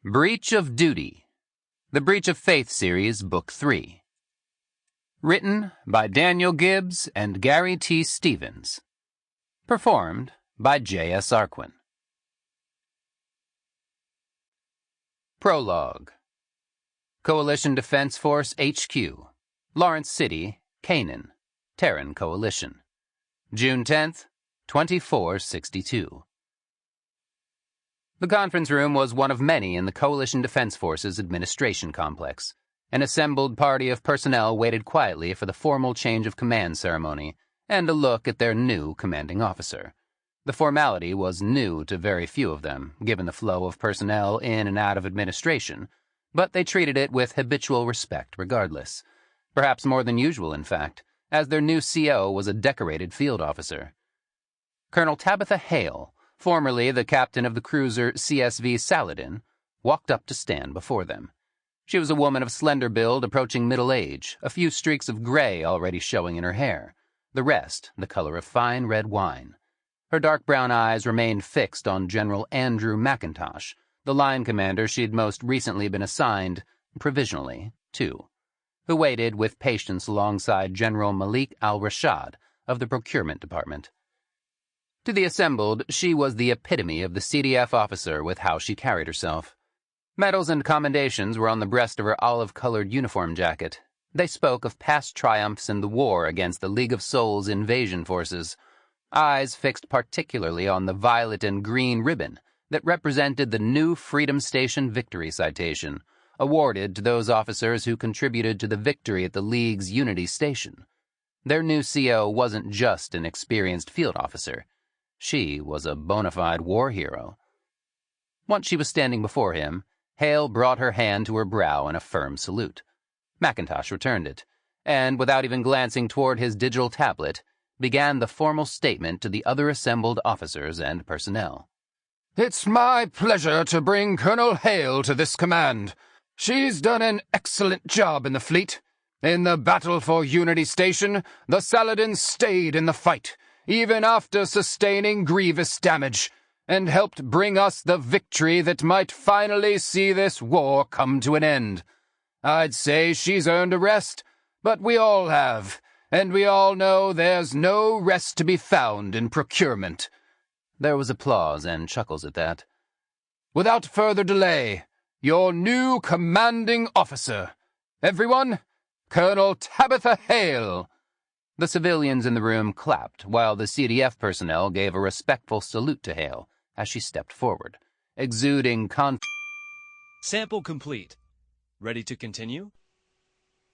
Breach of Duty, the Breach of Faith series, Book 3. Written by Daniel Gibbs and Gary T. Stevens. Performed by J.S. Arquin. Prologue. Coalition Defense Force HQ, Lawrence City, Canaan, Terran Coalition. June 10th, 2462. The conference room was one of many in the Coalition Defense Force's administration complex. An assembled party of personnel waited quietly for the formal change of command ceremony and a look at their new commanding officer. The formality was new to very few of them, given the flow of personnel in and out of administration, but they treated it with habitual respect regardless. Perhaps more than usual, in fact, as their new CO was a decorated field officer. Colonel Tabitha Hale, formerly the captain of the cruiser CSV Saladin, walked up to stand before them. She was a woman of slender build approaching middle age, a few streaks of gray already showing in her hair, the rest the color of fine red wine. Her dark brown eyes remained fixed on General Andrew McIntosh, the line commander she'd most recently been assigned, provisionally, to, who waited with patience alongside General Malik al-Rashad of the Procurement Department. To the assembled, she was the epitome of the CDF officer with how she carried herself. Medals and commendations were on the breast of her olive-colored uniform jacket. They spoke of past triumphs in the war against the League of Souls invasion forces, eyes fixed particularly on the violet and green ribbon that represented the new Freedom Station Victory Citation, awarded to those officers who contributed to the victory at the League's Unity Station. Their new CO wasn't just an experienced field officer. She was a bona fide war hero. Once she was standing before him, Hale brought her hand to her brow in a firm salute. McIntosh returned it, and without even glancing toward his digital tablet, began the formal statement to the other assembled officers and personnel. It's my pleasure to bring Colonel Hale to this command. She's done an excellent job in the fleet. In the battle for Unity Station, the Saladin stayed in the fight, even after sustaining grievous damage, and helped bring us the victory that might finally see this war come to an end. I'd say she's earned a rest, but we all have, and we all know there's no rest to be found in procurement. There was applause and chuckles at that. Without further delay, your new commanding officer. Everyone, Colonel Tabitha Hale. The civilians in the room clapped, while the CDF personnel gave a respectful salute to Hale as she stepped forward, exuding Sample complete. Ready to continue?